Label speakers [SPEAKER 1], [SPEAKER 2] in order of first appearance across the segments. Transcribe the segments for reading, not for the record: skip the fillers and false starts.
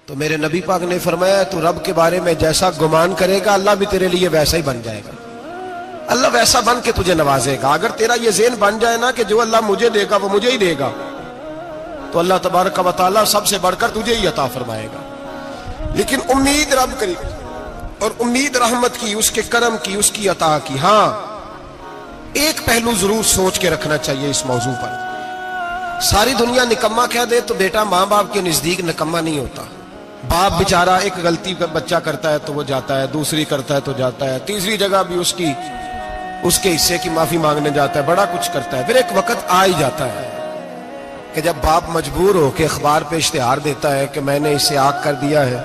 [SPEAKER 1] تو میرے نبی پاک نے فرمایا تو رب کے بارے میں جیسا گمان کرے گا اللہ بھی تیرے لیے ویسا ہی بن جائے گا، اللہ ویسا بن کے تجھے نوازے گا۔ اگر تیرا یہ ذہن بن جائے نا کہ جو اللہ مجھے دے گا وہ مجھے ہی دے گا، تو اللہ تبارک و تعالیٰ سب سے بڑھ کر تجھے ہی عطا فرمائے گا۔ لیکن امید رب کری اور امید رحمت کی، اس کے کرم کی، اس کی عطا کی۔ ہاں ایک پہلو ضرور سوچ کے رکھنا چاہیے اس موضوع پر، ساری دنیا نکما کہہ دے تو بیٹا ماں باپ کے نزدیک نکما نہیں ہوتا۔ باپ بیچارہ ایک غلطی بچہ کرتا ہے تو وہ جاتا ہے، دوسری کرتا ہے تو جاتا ہے، تیسری جگہ بھی اس کے حصے کی معافی مانگنے جاتا ہے، بڑا کچھ کرتا ہے۔ پھر ایک وقت آ ہی جاتا ہے کہ جب باپ مجبور ہو کے اخبار پہ اشتہار دیتا ہے کہ میں نے اسے آگ کر دیا ہے،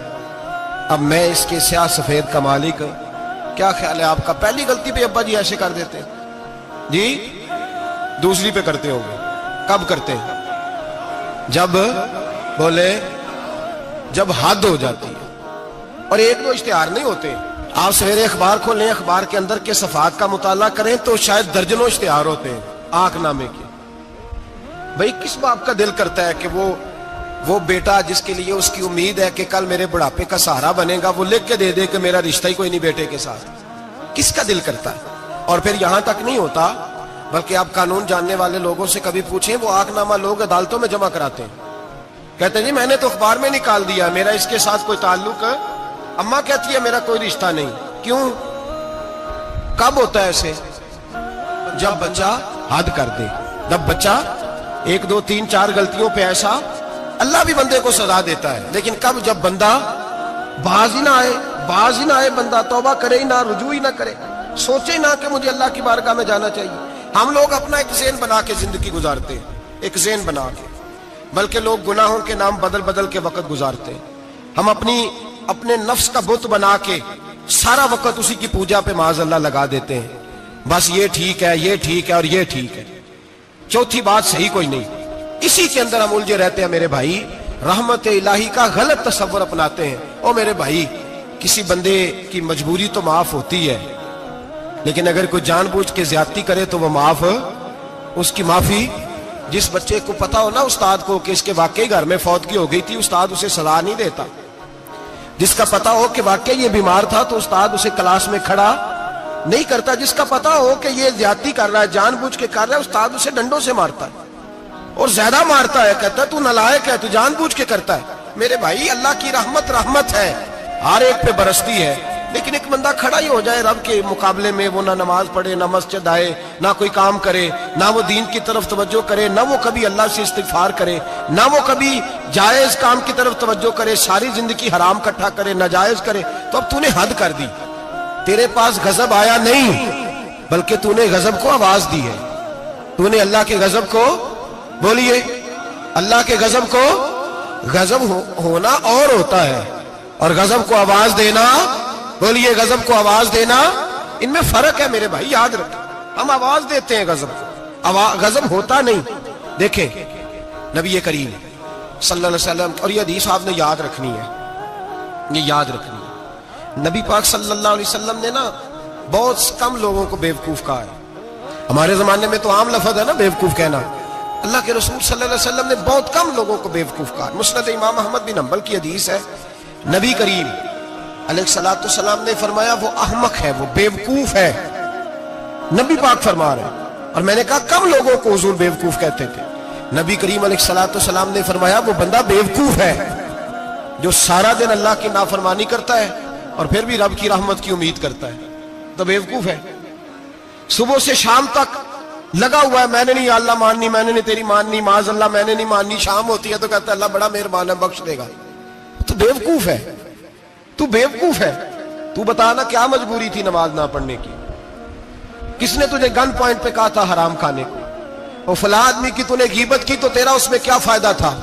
[SPEAKER 1] اب میں اس کے سیاہ سفید کا مالک ہوں۔ کیا خیال ہے آپ کا؟ پہلی غلطی پہ ابا جی ایسے کر دیتے جی، دوسری پہ کرتے ہوں گے؟ کب کرتے ہیں؟ جب بولے جب حد ہو جاتی ہے۔ اور ایک دو اشتہار نہیں ہوتے، آپ سویرے اخبار کھولیں، اخبار کے اندر کے صفحات کا مطالعہ کریں تو شاید درجنوں اشتہار ہوتے ہیں آنکھ نامے کے۔ بھئی کس باپ کا دل کرتا ہے کہ وہ بیٹا جس کے لیے اس کی امید ہے کہ کل میرے بڑھاپے کا سہارا بنے گا، وہ لکھ کے دے دے کہ میرا رشتہ ہی کوئی نہیں بیٹے کے ساتھ؟ کس کا دل کرتا ہے؟ اور پھر یہاں تک نہیں ہوتا، بلکہ آپ قانون جاننے والے لوگوں سے کبھی پوچھیں، وہ آنکھ نامہ لوگ عدالتوں میں جمع کراتے ہیں، کہتے ہیں جی میں نے تو اخبار میں نکال دیا، میرا اس کے ساتھ کوئی تعلق ہے، اماں کہتی ہے میرا کوئی رشتہ نہیں۔ کیوں؟ کب ہوتا ہے ایسے؟ جب بچہ حد کر دے، جب بچہ ایک دو تین چار غلطیوں پہ ایسا، اللہ بھی بندے کو سزا دیتا ہے، لیکن کب؟ جب بندہ باز ہی نہ آئے بندہ، توبہ کرے ہی نہ، رجوع ہی نہ کرے، سوچے ہی نہ کہ مجھے اللہ کی بارگاہ میں جانا چاہیے۔ ہم لوگ اپنا ایک ذہن بنا کے زندگی گزارتے ہیں، ایک ذہن بنا کے، بلکہ لوگ گناہوں کے نام بدل کے وقت گزارتے ہیں۔ ہم اپنے نفس کا بت بنا کے سارا وقت اسی کی پوجا پہ معاذ اللہ لگا دیتے ہیں، بس یہ ٹھیک ہے، یہ ٹھیک ہے اور یہ ٹھیک ہے، چوتھی بات صحیح کوئی نہیں۔ اسی کے اندر ہم الجھے رہتے ہیں میرے بھائی، رحمت الہی کا غلط تصور اپناتے ہیں۔ او میرے بھائی، کسی بندے کی مجبوری تو معاف ہوتی ہے، لیکن اگر کوئی جان بوجھ کے زیادتی کرے تو وہ معاف، اس کی معافی، جس بچے کو پتا ہو نا استاد کو کہ اس کے واقعی گھر میں فوتگی ہو گئی تھی، استاد اسے سزا نہیں دیتا۔ جس کا پتا ہو کہ واقعی یہ بیمار تھا تو استاد اسے کلاس میں کھڑا نہیں کرتا۔ جس کا پتا ہو کہ یہ زیادتی کر رہا ہے، جان بوجھ کے کر رہا ہے، استاد اسے ڈنڈوں سے مارتا ہے اور زیادہ مارتا ہے، کہتا ہے تو نالائق ہے، تو جان بوجھ کے کرتا ہے۔ میرے بھائی اللہ کی رحمت ہے، ہر ایک پہ برستی ہے، لیکن ایک بندہ کھڑا ہی ہو جائے رب کے مقابلے میں، وہ نہ نماز پڑھے، نہ مسجد آئے، نہ کوئی کام کرے، نہ وہ دین کی طرف توجہ کرے، نہ وہ کبھی اللہ سے استغفار کرے، نہ وہ کبھی جائز کام کی طرف توجہ کرے، ساری زندگی حرام کٹھا کرے، ناجائز کرے، تو اب تو نے حد کر دی۔ تیرے پاس غضب آیا نہیں، بلکہ تو نے غضب کو آواز دی ہے۔ تو نے اللہ کے غضب کو، بولیے اللہ کے غضب کو، غضب ہونا اور ہوتا ہے اور غضب کو آواز دینا، بولیے غضب کو آواز دینا، ان میں فرق ہے میرے بھائی، یاد رکھیں۔ ہم آواز دیتے ہیں غضب کو، غضب ہوتا نہیں۔ دیکھیں نبی کریم صلی اللہ علیہ وسلم، اور یہ حدیث آپ نے یاد رکھنی ہے، یہ یاد رکھنی ہے، نبی پاک صلی اللہ علیہ وسلم نے نا بہت کم لوگوں کو بیوقوف کہا ہے۔ ہمارے زمانے میں تو عام لفظ ہے نا بیوقوف کہنا، اللہ کے رسول صلی اللہ علیہ وسلم نے بہت کم لوگوں کو بیوقوف کہا۔ مسند امام احمد بن حنبل کی حدیث ہے، نبی کریم علیہ السلام نے فرمایا وہ احمق ہے، وہ بیوقوف ہے، نبی پاک فرما رہے ہیں۔ اور میں نے کہا کم لوگوں کو حضور بیوقوف کہتے تھے؟ نبی کریم علیہ السلام نے فرمایا وہ بندہ بیوقوف ہے جو سارا دن اللہ کی نافرمانی کرتا ہے اور پھر بھی رب کی رحمت کی امید کرتا ہے، تو بیوقوف ہے۔ صبح سے شام تک لگا ہوا ہے، میں نے نہیں اللہ ماننی، میں نے نہیں تیری ماننی، معاذ اللہ میں نے نہیں ماننی، شام ہوتی ہے تو کہتا ہے اللہ بڑا مہربان ہے بخش دے گا، تو بیوقوف ہے، تو بیوقوف ہے۔ تو بتانا کیا مجبوری تھی نماز نہ پڑھنے کی؟ کس نے تجھے گن پوائنٹ پہ کہا تھا حرام کھانے کو؟ وہ فلاں آدمی کی تو نے غیبت کی تو تیرا اس میں کیا فائدہ تھا؟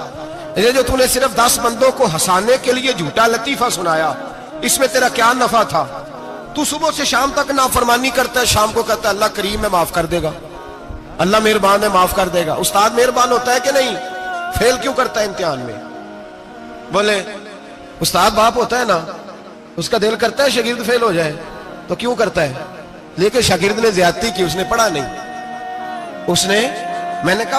[SPEAKER 1] یہ جو تو نے صرف 10 بندوں کو ہنسانے کے لیے جھوٹا لطیفہ سنایا، اس میں تیرا کیا نفع تھا؟ تو صبح سے شام تک نافرمانی کرتا ہے، شام کو کہتا ہے اللہ کریم ہے معاف کر دے گا، اللہ مہربان ہے معاف کر دے گا۔ استاد مہربان ہوتا ہے کہ نہیں؟ فیل کیوں کرتا ہے امتحان میں؟ بولے استاد باپ ہوتا ہے نا، اس کا دل کرتا ہے شاگرد فیل ہو جائے، تو کیوں کرتا ہے؟ لیکن شاگرد نے زیادتی کی، اس نے پڑھا نہیں، اس نے، میں نے کہا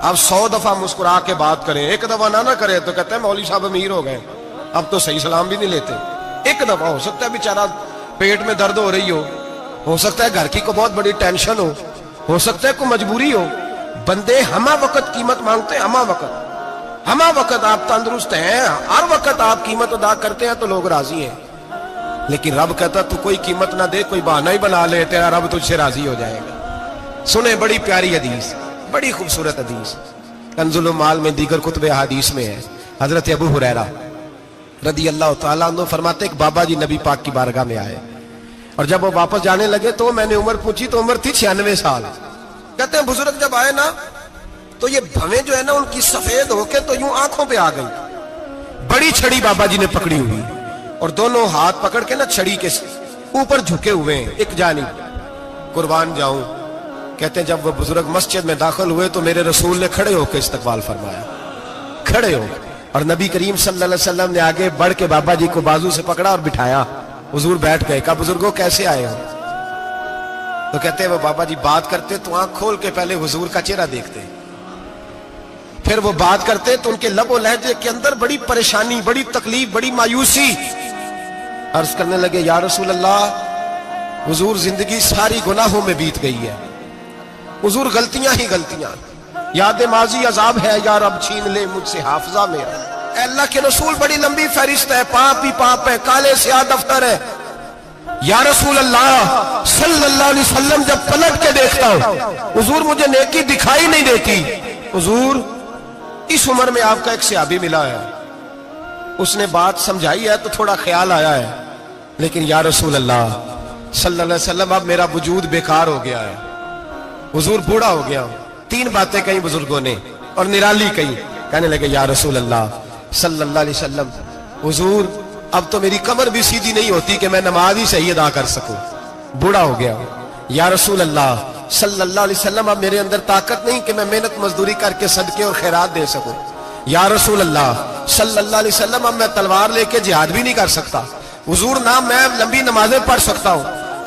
[SPEAKER 1] اب 100 دفعہ مسکرا کے بات کریں، ایک دفعہ نہ کرے تو کہتے ہیں مولوی صاحب امیر ہو گئے، اب تو صحیح سلام بھی نہیں لیتے۔ ایک دفعہ ہو سکتا ہے بیچارہ پیٹ میں درد ہو رہی ہو سکتا ہے گھر کی کو بہت بڑی ٹینشن ہو سکتا ہے کوئی مجبوری ہو، بندے ہمہ وقت قیمت مانگتے ہیں، ہمہ وقت آپ تندرست ہیں، ہر وقت آپ قیمت ادا کرتے ہیں تو لوگ راضی ہیں۔ لیکن رب کہتا تو کوئی قیمت نہ دے، کوئی بہانہ ہی بنا لے، تیرا رب تجھ سے راضی ہو جائے گا۔ سنیں بڑی پیاری حدیث، بڑی خوبصورت حدیث، کنز المال میں دیگر کتب احادیث میں ہے۔ حضرت ابو ہریرہ رضی اللہ تعالیٰ عنہ فرماتے ایک بابا جی نبی پاک کی بارگاہ میں آئے، اور جب وہ واپس جانے لگے تو میں نے عمر پوچھی تو عمر تھی 96 سال۔ کہتے ہیں بزرگ جب آئے نا تو یہ بھویں جو ہے نا ان کی سفید ہو کے تو یوں آنکھوں پہ آ گئی، بڑی چھڑی بابا جی نے پکڑی ہوئی اور دونوں ہاتھ پکڑ کے نا چھڑی کے اوپر جھکے ہوئے ہیں ایک جانب، قربان جاؤں۔ کہتے ہیں جب وہ بزرگ مسجد میں داخل ہوئے تو میرے رسول نے کھڑے ہو کے استقبال فرمایا، کھڑے ہو، اور نبی کریم صلی اللہ علیہ وسلم نے آگے بڑھ کے بابا جی کو بازو سے پکڑا اور بٹھایا، حضور بیٹھ گئے۔ کہا بزرگوں کیسے آئے ہو؟ تو کہتے ہیں وہ بابا جی بات کرتے تو آنکھ کھول کے پہلے حضور کا چہرہ دیکھتے، پھر وہ بات کرتے تو ان کے لب و لہجے کے اندر بڑی پریشانی، بڑی تکلیف، بڑی مایوسی۔ عرض کرنے لگے یا رسول اللہ، حضور زندگی ساری گناہوں میں بیت گئی ہے، حضور غلطیاں ہی غلطیاں، یاد ماضی عذاب ہے، یا رب چھین لے مجھ سے حافظہ میرا۔ اے اللہ کے رسول بڑی لمبی فہرست ہے، پاپ ہی پاپ ہے، کالے سیاہ دفتر ہے۔ یا رسول اللہ صلی اللہ علیہ وسلم جب پلٹ کے دیکھتا ہوں حضور مجھے نیکی دکھائی نہیں دیتی۔ حضور اس عمر میں آپ کا ایک صحابی ملا ہے، اس نے بات سمجھائی ہے تو تھوڑا خیال آیا ہے، لیکن یا رسول اللہ صلی اللہ علیہ وسلم اب میرا وجود بیکار ہو گیا ہے، حضور بوڑھا ہو گیا ہوں۔ 3 باتیں کہیں بزرگوں نے اور نرالی کہیں، کہنے لگے یا رسول اللہ صلی اللہ علیہ وسلم، حضور اب تو میری کمر بھی سیدھی نہیں ہوتی کہ میں نماز ہی صحیح ادا کر سکوں، بوڑھا ہو گیا ہوں۔ یا رسول اللہ صلی اللہ علیہ وسلم اب میرے اندر طاقت نہیں کہ میں محنت مزدوری کر کے صدقے اور خیرات دے سکوں۔ یا رسول اللہ صلی اللہ علیہ وسلم اب میں تلوار لے کے جہاد بھی نہیں کر سکتا، حضور نہ میں لمبی نمازیں پڑھ سکتا ہوں،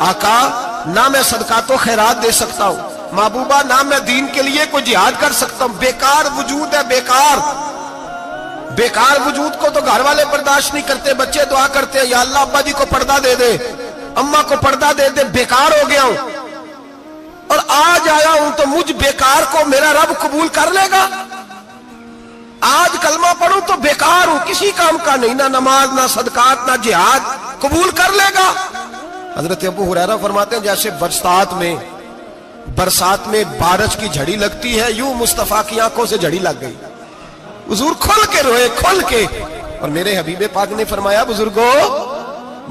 [SPEAKER 1] آقا نہ میں صدقات و خیرات دے سکتا ہوں، محبوبہ نہ میں دین کے لیے کوئی جہاد کر سکتا ہوں، بیکار وجود ہے، بیکار وجود کو تو گھر والے برداشت نہیں کرتے، بچے دعا کرتے ہیں یا اللہ ابا جی کو پردہ دے دے، اماں کو پردہ دے دے، بیکار ہو گیا ہوں، اور آج آیا ہوں تو مجھ بیکار کو میرا رب قبول کر لے گا؟ آج کلمہ پڑھوں تو بیکار ہوں، کسی کام کا نہیں، نہ نماز نہ صدقات نہ جہاد، قبول کر لے گا؟ حضرت ابو ہریرہ فرماتے ہیں جیسے برسات میں بارش کی جھڑی لگتی ہے، یوں مصطفیٰ کی آنکھوں سے جھڑی لگ گئی، حضور کھل کے روئے، کھل کے۔ اور میرے حبیب پاک نے فرمایا بزرگوں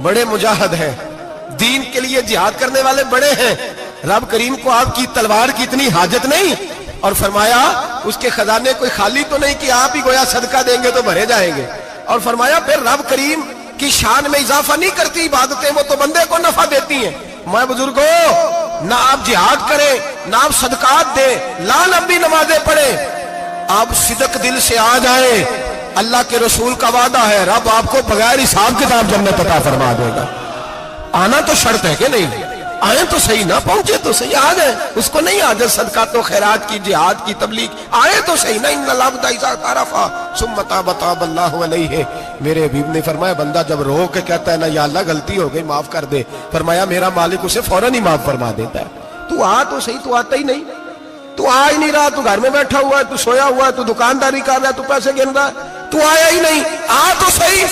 [SPEAKER 1] بڑے مجاہد ہیں، دین کے لیے جہاد کرنے والے بڑے ہیں، رب کریم کو آپ کی تلوار کی اتنی حاجت نہیں، اور فرمایا اس کے خزانے کوئی خالی تو نہیں کہ آپ ہی گویا صدقہ دیں گے تو بھرے جائیں گے، اور فرمایا پھر رب کریم کی شان میں اضافہ نہیں کرتی عبادتیں، وہ تو بندے کو نفع دیتی ہیں۔ میں بزرگوں نہ آپ جہاد کریں نہ آپ صدقات دیں، لا لمبی نمازیں پڑھیں، آپ صدق دل سے آ جائیں، اللہ کے رسول کا وعدہ ہے رب آپ کو بغیر حساب کتاب جنت عطا فرما دے گا۔ آنا تو شرط ہے کہ نہیں؟ آئیں تو صحیح، نہ پہنچے تو صحیح، آ جائیں، اس کو نہیں عادت صدقات و خیرات کی، جہاد کی، تبلیغ، آئے تو صحیح نا، ان العبد اذا اعترف ثم تاب تاب اللہ علیہ۔ میرے حبیب نے فرمایا بندہ جب رو کے کہتا ہے نا یا اللہ غلطی ہو گئی معاف کر دے، فرمایا میرا مالک اسے فوراً ہی معاف فرما دیتا ہے۔ تو آ تو صحیح، تو آتا ہی نہیں، تو آ ہی نہیں رہا، تو گھر میں بیٹھا ہوا ہے، تو سویا ہوا ہے، تو دکانداری کر رہا ہے، تو پیسے گن رہا ہے، تو آیا ہی نہیں، آ تو صحیح۔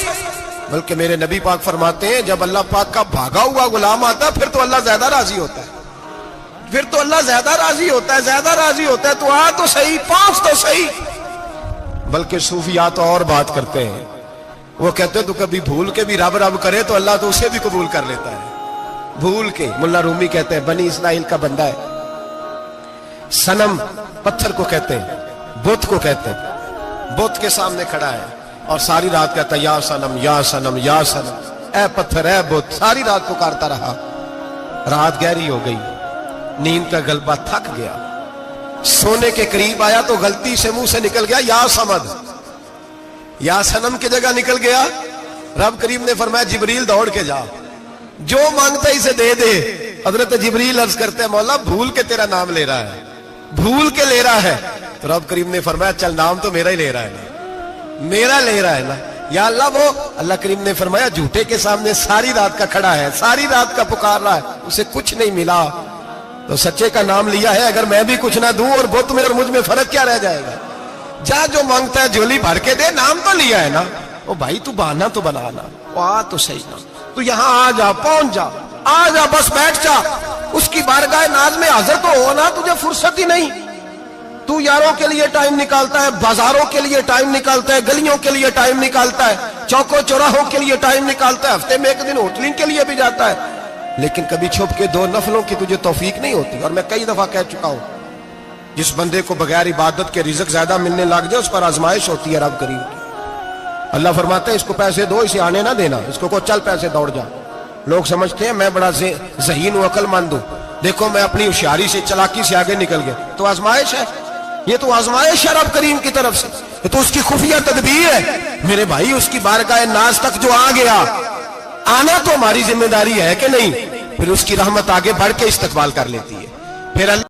[SPEAKER 1] بلکہ میرے نبی پاک فرماتے ہیں جب اللہ پاک کا بھاگا ہوا غلام آتا ہے پھر تو اللہ زیادہ راضی ہوتا ہے، پھر تو اللہ زیادہ راضی ہوتا ہے، زیادہ راضی ہوتا ہے، تو آ تو صحیح، پہنچ تو صحیح۔ بلکہ صوفیات اور بات کرتے ہیں، وہ کہتے ہیں تو کبھی بھول کے بھی رب رب کرے تو اللہ تو اسے بھی قبول کر لیتا ہے، بھول کے۔ ملا رومی کہتے ہیں بنی اسرائیل کا بندہ ہے، صنم پتھر کو کہتے ہیں، بت کو کہتے ہیں، بت کے سامنے کھڑا ہے اور ساری رات کہتا ہے یا صنم یا صنم یا صنم، اے پتھر اے بت، ساری رات پکارتا رہا، رات گہری ہو گئی، نیند کا غلبہ تھک گیا، سونے کے قریب آیا تو غلطی سے منہ سے نکل گیا یا صمد، یا صنم کی جگہ نکل گیا۔ رب کریم نے فرمایا جبریل دوڑ کے جا، جو مانگتا اسے دے دے۔ حضرت جبریل عرض کرتے ہیں مولا بھول کے تیرا نام لے رہا ہے، بھول کے لے رہا ہے. تو رب کریم نے فرمایا چل نام تو میرا ہی لے رہا ہے نا, میرا لے رہا ہے نا. یا اللہ وہ اللہ کریم نے فرمایا جھوٹے کے سامنے ساری رات کا کھڑا ہے, ساری رات کا پکار رہا ہے, اسے کچھ نہیں ملا, تو سچے کا نام لیا ہے. اگر میں بھی کچھ نہ دوں اور بت میں اور مجھ میں فرق کیا رہ جائے گا؟ جا جو مانگتا ہے جھولی بھر کے دے, نام تو لیا ہے نا. او بھائی تو بہانا تو بنانا, آ تو صحیح نا, تو یہاں آ جا, پہنچ جا, آ جا, بس بیٹھ جا, اس کی بارگاہ ناز میں حاضر تو ہونا. تجھے فرصت ہی نہیں. تو یاروں کے لیے ٹائم نکالتا ہے, بازاروں کے لیے ٹائم نکالتا ہے, گلیوں کے لیے ٹائم نکالتا ہے, چوکوں چوراہوں کے لیے ٹائم نکالتا ہے, ہفتے میں ایک دن ہوٹلنگ کے لیے بھی جاتا ہے, لیکن کبھی چھپ کے 2 نفلوں کی تجھے توفیق نہیں ہوتی. اور میں کئی دفعہ کہہ چکا ہوں, جس بندے کو بغیر عبادت کے رزق زیادہ ملنے لگ جائے اس پر آزمائش ہوتی ہے رب کریم کی. اللہ فرماتا ہے اس کو پیسے دو, اسے آنے نہ دینا, اس کو چل پیسے دوڑ جا. لوگ سمجھتے ہیں میں بڑا ذہین و عقل مند ہوں, دیکھو میں اپنی ہوشیاری سے, چلاکی سے آگے نکل گیا. تو آزمائش ہے, یہ تو آزمائش ہے رب کریم کی طرف سے, یہ تو اس کی خفیہ تدبیر ہے. میرے بھائی اس کی بارگاہ ناز تک جو آ گیا, آنا تو ہماری ذمہ داری ہے کہ نہیں, پھر اس کی رحمت آگے بڑھ کے استقبال کر لیتی ہے. پھر